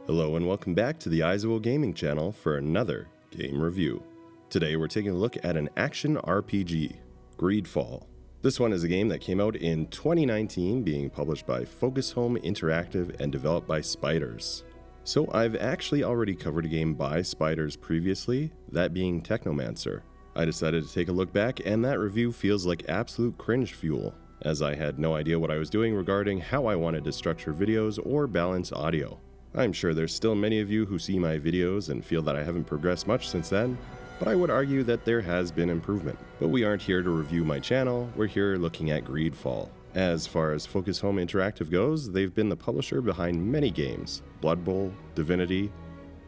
Hello and welcome back to the Izo Gaming channel for another game review. Today we're taking a look at an action RPG, Greedfall. This one is a game that came out in 2019, being published by Focus Home Interactive and developed by Spiders. So I've actually already covered a game by Spiders previously, that being Technomancer. I decided to take a look back and that review feels like absolute cringe fuel, as I had no idea what I was doing regarding how I wanted to structure videos or balance audio. I'm sure there's still many of you who see my videos and feel that I haven't progressed much since then, but I would argue that there has been improvement. But we aren't here to review my channel, we're here looking at Greedfall. As far as Focus Home Interactive goes, they've been the publisher behind many games: Blood Bowl, Divinity,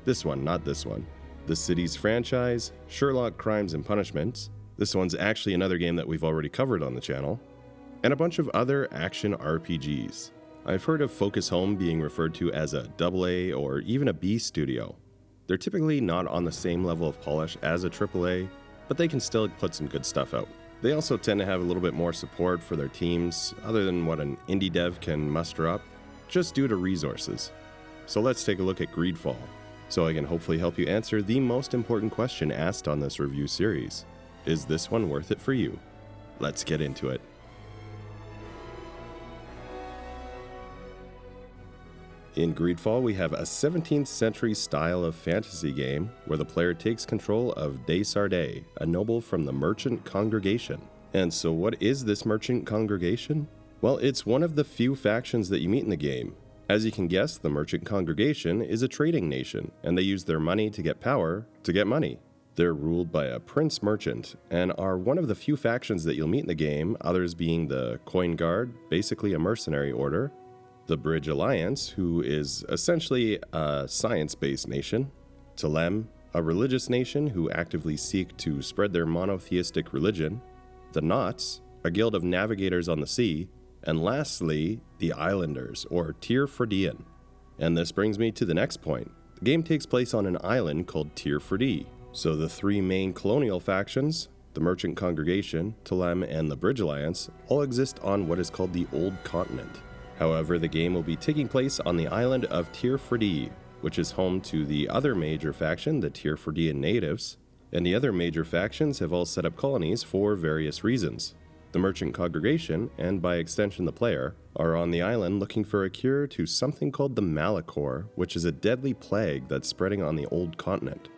this one, not this one, The Cities franchise, Sherlock Crimes and Punishments, this one's actually another game that we've already covered on the channel, and a bunch of other action RPGs. I've heard of Focus Home being referred to as a AA or even a B studio. They're typically not on the same level of polish as a AAA, but they can still put some good stuff out. They also tend to have a little bit more support for their teams, other than what an indie dev can muster up, just due to resources. So let's take a look at Greedfall, so I can hopefully help you answer the most important question asked on this review series. Is this one worth it for you? Let's get into it. In Greedfall, we have a 17th century style of fantasy game where the player takes control of De Sardet, a noble from the Merchant Congregation. And so what is this Merchant Congregation? Well, it's one of the few factions that you meet in the game. As you can guess, the Merchant Congregation is a trading nation, and they use their money to get power to get money. They're ruled by a prince merchant, and are one of the few factions that you'll meet in the game, others being the Coin Guard, basically a mercenary order, the Bridge Alliance, who is essentially a science-based nation, Telem, a religious nation who actively seek to spread their monotheistic religion, the Nauts, a guild of navigators on the sea, and lastly, the Islanders, or Tir Ferdian. And this brings me to the next point. The game takes place on an island called Tir Ferdi, so the three main colonial factions, the Merchant Congregation, Telem, and the Bridge Alliance, all exist on what is called the Old Continent. However, the game will be taking place on the island of Tir Ferdi, which is home to the other major faction, the Tir Ferdian natives, and the other major factions have all set up colonies for various reasons. The Merchant Congregation, and by extension the player, are on the island looking for a cure to something called the Malachor, which is a deadly plague that's spreading on the Old Continent.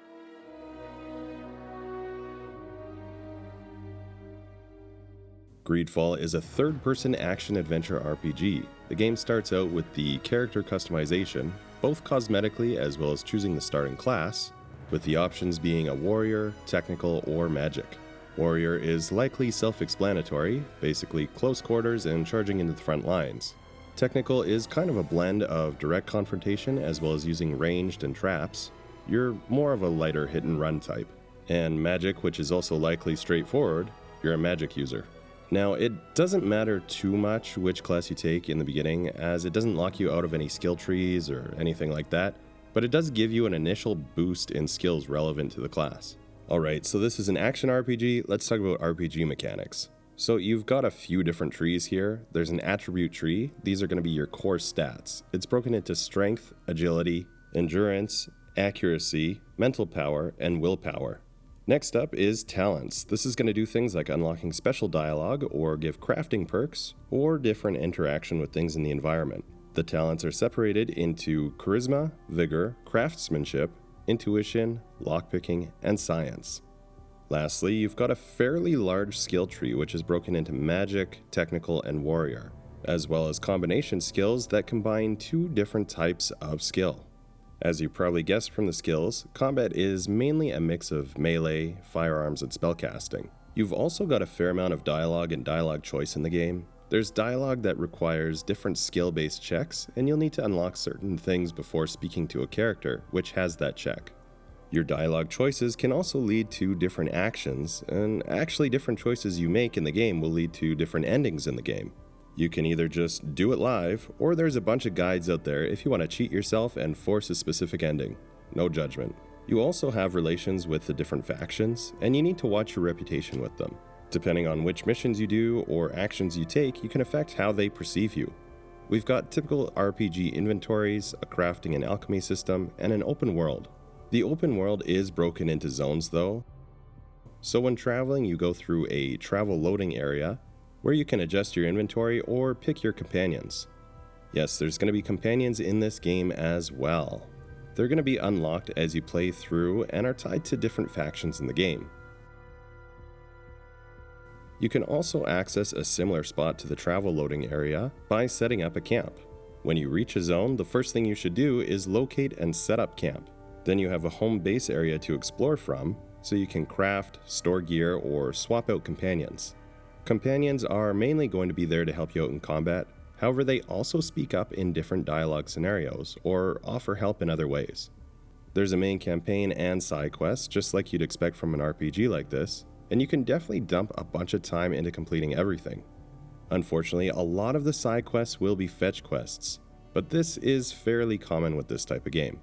Greedfall is a third-person action-adventure RPG. The game starts out with the character customization, both cosmetically as well as choosing the starting class, with the options being a warrior, technical, or magic. Warrior is likely self-explanatory, basically close quarters and charging into the front lines. Technical is kind of a blend of direct confrontation as well as using ranged and traps. You're more of a lighter hit-and-run type. And magic, which is also likely straightforward, you're a magic user. Now, it doesn't matter too much which class you take in the beginning, as it doesn't lock you out of any skill trees or anything like that, but it does give you an initial boost in skills relevant to the class. Alright, so this is an action RPG, let's talk about RPG mechanics. So you've got a few different trees here. There's an attribute tree, these are going to be your core stats. It's broken into strength, agility, endurance, accuracy, mental power, and willpower. Next up is talents. This is going to do things like unlocking special dialogue or give crafting perks or different interaction with things in the environment. The talents are separated into charisma, vigor, craftsmanship, intuition, lockpicking, and science. Lastly, you've got a fairly large skill tree which is broken into magic, technical, and warrior, as well as combination skills that combine two different types of skill. As you probably guessed from the skills, combat is mainly a mix of melee, firearms, and spellcasting. You've also got a fair amount of dialogue and dialogue choice in the game. There's dialogue that requires different skill-based checks, and you'll need to unlock certain things before speaking to a character, which has that check. Your dialogue choices can also lead to different actions, and actually different choices you make in the game will lead to different endings in the game. You can either just do it live, or there's a bunch of guides out there if you want to cheat yourself and force a specific ending. No judgment. You also have relations with the different factions, and you need to watch your reputation with them. Depending on which missions you do or actions you take, you can affect how they perceive you. We've got typical RPG inventories, a crafting and alchemy system, and an open world. The open world is broken into zones though, so when traveling you go through a travel loading area where you can adjust your inventory or pick your companions. Yes, there's going to be companions in this game as well. They're going to be unlocked as you play through and are tied to different factions in the game. You can also access a similar spot to the travel loading area by setting up a camp. When you reach a zone, the first thing you should do is locate and set up camp. Then you have a home base area to explore from, so you can craft, store gear, or swap out companions. Companions are mainly going to be there to help you out in combat, however they also speak up in different dialogue scenarios, or offer help in other ways. There's a main campaign and side quests, just like you'd expect from an RPG like this, and you can definitely dump a bunch of time into completing everything. Unfortunately, a lot of the side quests will be fetch quests, but this is fairly common with this type of game.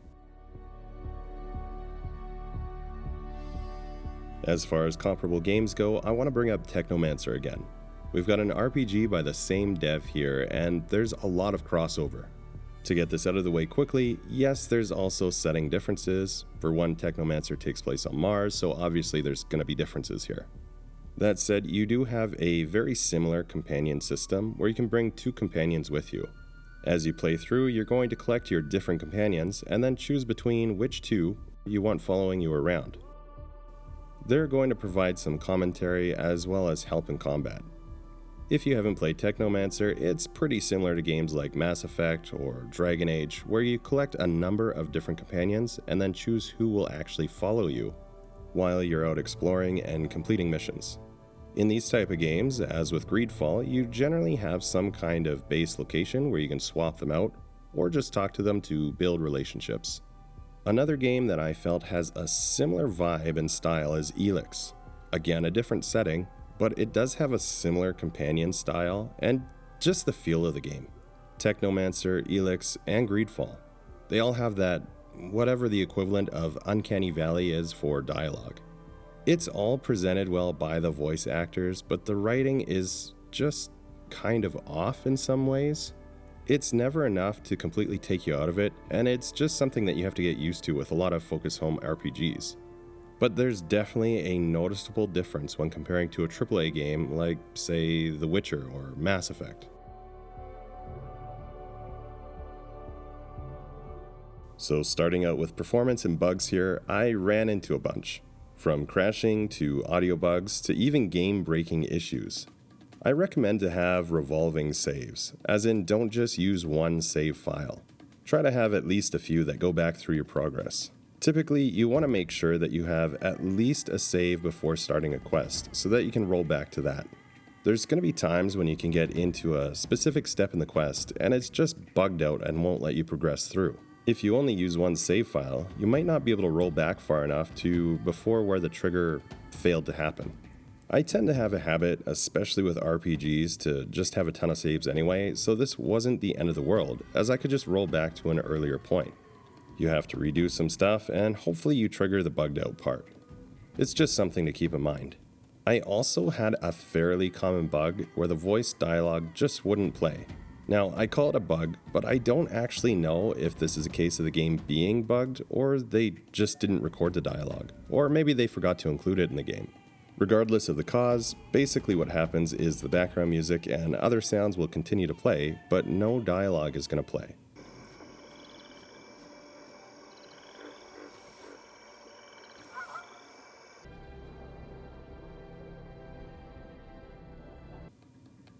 As far as comparable games go, I want to bring up Technomancer again. We've got an RPG by the same dev here, and there's a lot of crossover. To get this out of the way quickly, yes, there's also setting differences. For one, Technomancer takes place on Mars, so obviously there's going to be differences here. That said, you do have a very similar companion system where you can bring 2 companions with you. As you play through, you're going to collect your different companions and then choose between which 2 you want following you around. They're going to provide some commentary as well as help in combat. If you haven't played Technomancer, it's pretty similar to games like Mass Effect or Dragon Age, where you collect a number of different companions and then choose who will actually follow you while you're out exploring and completing missions. In these type of games, as with Greedfall, you generally have some kind of base location where you can swap them out or just talk to them to build relationships. Another game that I felt has a similar vibe and style is Elix. Again, a different setting, but it does have a similar companion style and just the feel of the game. Technomancer, Elix, and Greedfall. They all have that, whatever the equivalent of Uncanny Valley is for dialogue. It's all presented well by the voice actors, but the writing is just kind of off in some ways. It's never enough to completely take you out of it, and it's just something that you have to get used to with a lot of focus home RPGs. But there's definitely a noticeable difference when comparing to a AAA game like, say, The Witcher or Mass Effect. So starting out with performance and bugs here, I ran into a bunch. From crashing to audio bugs to even game-breaking issues. I recommend to have revolving saves, as in don't just use one save file. Try to have at least a few that go back through your progress. Typically, you want to make sure that you have at least a save before starting a quest, so that you can roll back to that. There's going to be times when you can get into a specific step in the quest, and it's just bugged out and won't let you progress through. If you only use one save file, you might not be able to roll back far enough to before where the trigger failed to happen. I tend to have a habit, especially with RPGs, to just have a ton of saves anyway, so this wasn't the end of the world, as I could just roll back to an earlier point. You have to redo some stuff, and hopefully you trigger the bugged out part. It's just something to keep in mind. I also had a fairly common bug where the voice dialogue just wouldn't play. Now, I call it a bug, but I don't actually know if this is a case of the game being bugged, or they just didn't record the dialogue, or maybe they forgot to include it in the game. Regardless of the cause, basically what happens is the background music and other sounds will continue to play, but no dialogue is going to play.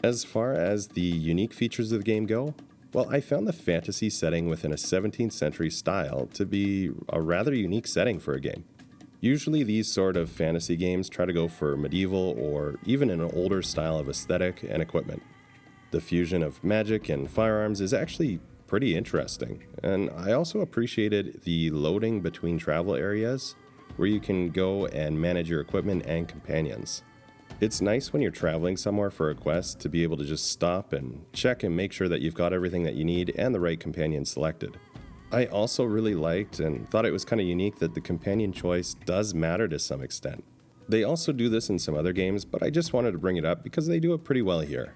As far as the unique features of the game go, well, I found the fantasy setting within a 17th century style to be a rather unique setting for a game. Usually these sort of fantasy games try to go for medieval or even an older style of aesthetic and equipment. The fusion of magic and firearms is actually pretty interesting, and I also appreciated the loading between travel areas where you can go and manage your equipment and companions. It's nice when you're traveling somewhere for a quest to be able to just stop and check and make sure that you've got everything that you need and the right companion selected. I also really liked and thought it was kind of unique that the companion choice does matter to some extent. They also do this in some other games, but I just wanted to bring it up because they do it pretty well here.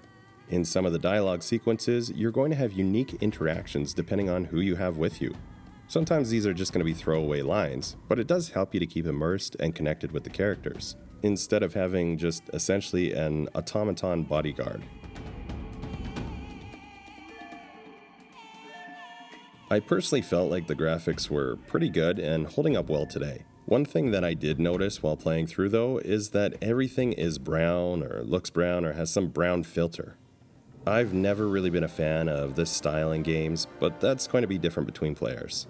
In some of the dialogue sequences, you're going to have unique interactions depending on who you have with you. Sometimes these are just going to be throwaway lines, but it does help you to keep immersed and connected with the characters, instead of having just essentially an automaton bodyguard. I personally felt like the graphics were pretty good and holding up well today. One thing that I did notice while playing through though is that everything is brown or looks brown or has some brown filter. I've never really been a fan of this style in games, but that's going to be different between players.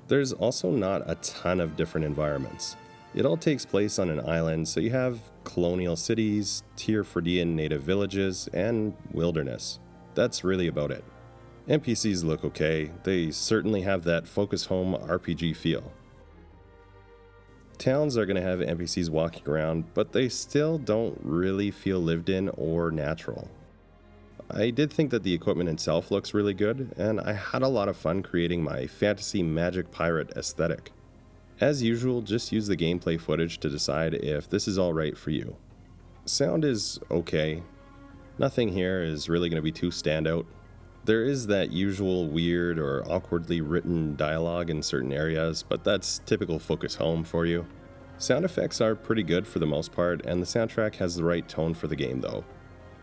There's also not a ton of different environments. It all takes place on an island, so you have colonial cities, Tier 4 native villages, and wilderness. That's really about it. NPCs look okay, they certainly have that focus home RPG feel. Towns are going to have NPCs walking around, but they still don't really feel lived in or natural. I did think that the equipment itself looks really good, and I had a lot of fun creating my fantasy magic pirate aesthetic. As usual, just use the gameplay footage to decide if this is alright for you. Sound is okay. Nothing here is really going to be too standout. There is that usual weird or awkwardly written dialogue in certain areas, but that's typical focus home for you. Sound effects are pretty good for the most part, and the soundtrack has the right tone for the game though.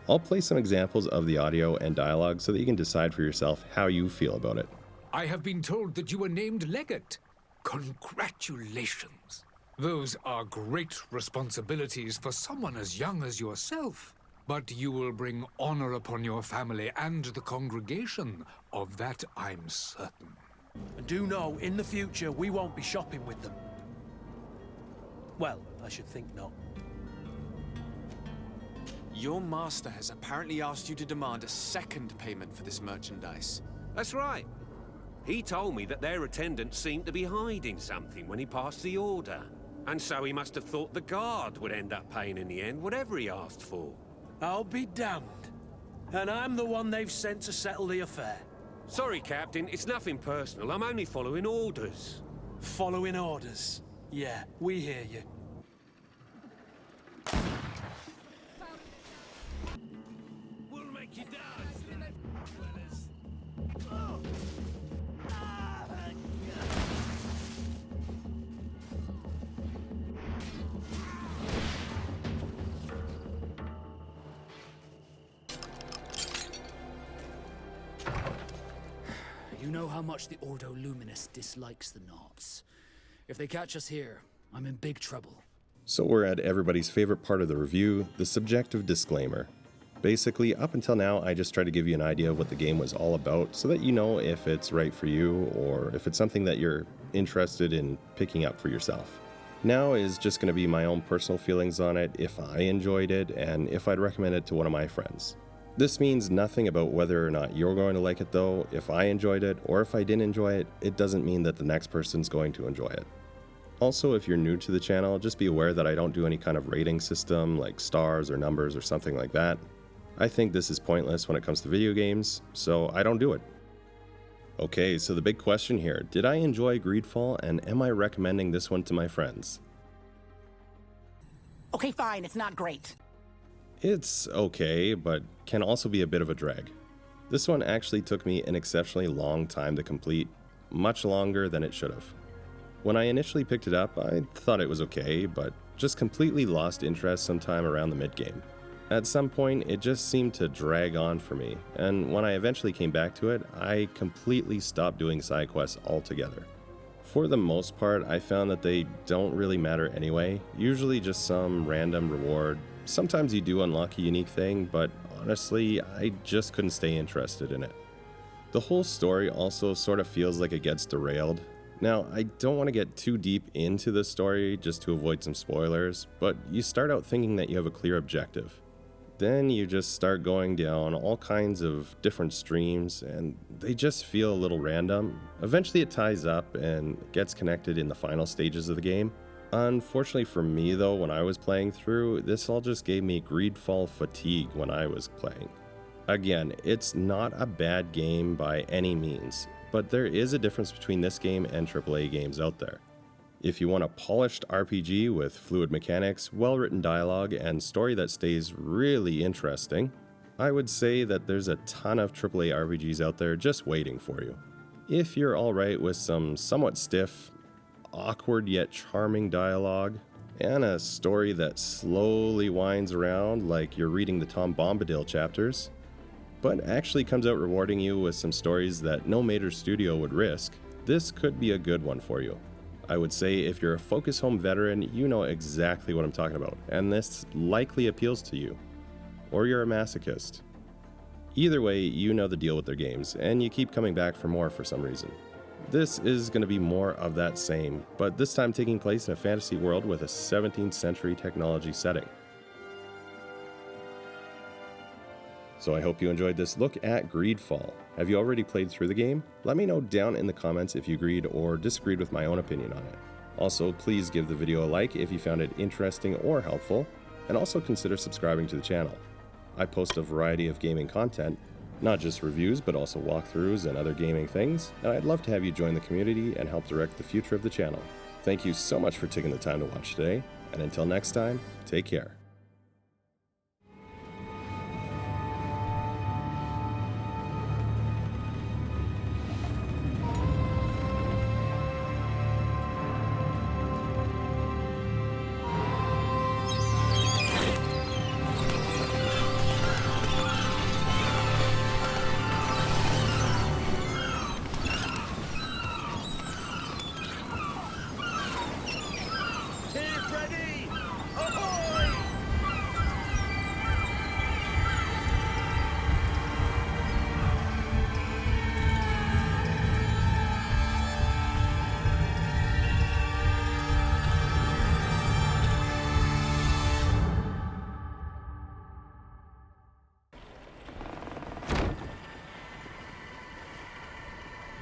I'll play some examples of the audio and dialogue so that you can decide for yourself how you feel about it. I have been told that you were named Legate. Congratulations. Those are great responsibilities for someone as young as yourself. But you will bring honor upon your family and the congregation. Of that I'm certain. And do know, in the future, we won't be shopping with them. Well, I should think not. Your master has apparently asked you to demand a second payment for this merchandise. That's right. He told me that their attendant seemed to be hiding something when he passed the order. And so he must have thought the guard would end up paying in the end, whatever he asked for. I'll be damned. And I'm the one they've sent to settle the affair. Sorry, Captain, it's nothing personal. I'm only following orders. Following orders. Yeah, we hear you. We'll make you dance. You know how much the Ordo Luminous dislikes the Knots. If they catch us here, I'm in big trouble. So we're at everybody's favorite part of the review, the subjective disclaimer. Basically, up until now, I just try to give you an idea of what the game was all about so that you know if it's right for you or if it's something that you're interested in picking up for yourself. Now is just going to be my own personal feelings on it, if I enjoyed it, and if I'd recommend it to one of my friends. This means nothing about whether or not you're going to like it though. If I enjoyed it or if I didn't enjoy it, it doesn't mean that the next person's going to enjoy it. Also, if you're new to the channel, just be aware that I don't do any kind of rating system like stars or numbers or something like that. I think this is pointless when it comes to video games, so I don't do it. Okay, so the big question here, did I enjoy Greedfall and am I recommending this one to my friends? Okay, fine, it's not great. It's okay, but can also be a bit of a drag. This one actually took me an exceptionally long time to complete, much longer than it should have. When I initially picked it up, I thought it was okay, but just completely lost interest sometime around the mid-game. At some point, it just seemed to drag on for me, and when I eventually came back to it, I completely stopped doing side quests altogether. For the most part, I found that they don't really matter anyway, usually just some random reward. Sometimes you do unlock a unique thing, but honestly, I just couldn't stay interested in it. The whole story also sort of feels like it gets derailed. Now, I don't want to get too deep into the story just to avoid some spoilers, but you start out thinking that you have a clear objective. Then you just start going down all kinds of different streams, and they just feel a little random. Eventually it ties up and gets connected in the final stages of the game. Unfortunately for me though, when I was playing through, this all just gave me Greedfall fatigue when I was playing. Again, it's not a bad game by any means, but there is a difference between this game and AAA games out there. If you want a polished RPG with fluid mechanics, well-written dialogue, and story that stays really interesting, I would say that there's a ton of AAA RPGs out there just waiting for you. If you're alright with some somewhat stiff, awkward yet charming dialogue, and a story that slowly winds around like you're reading the Tom Bombadil chapters, but actually comes out rewarding you with some stories that no major studio would risk, this could be a good one for you. I would say if you're a Focus Home veteran, you know exactly what I'm talking about, and this likely appeals to you. Or you're a masochist. Either way, you know the deal with their games, and you keep coming back for more for some reason. This is going to be more of that same, but this time taking place in a fantasy world with a 17th century technology setting. So I hope you enjoyed this look at Greedfall. Have you already played through the game? Let me know down in the comments if you agreed or disagreed with my own opinion on it. Also, please give the video a like if you found it interesting or helpful, and also consider subscribing to the channel. I post a variety of gaming content, not just reviews, but also walkthroughs and other gaming things, and I'd love to have you join the community and help direct the future of the channel. Thank you so much for taking the time to watch today, and until next time, take care.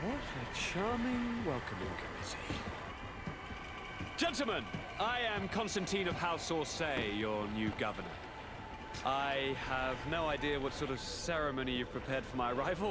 What a charming welcoming committee. Gentlemen, I am Constantine of House Orsay, your new governor. I have no idea what sort of ceremony you've prepared for my arrival,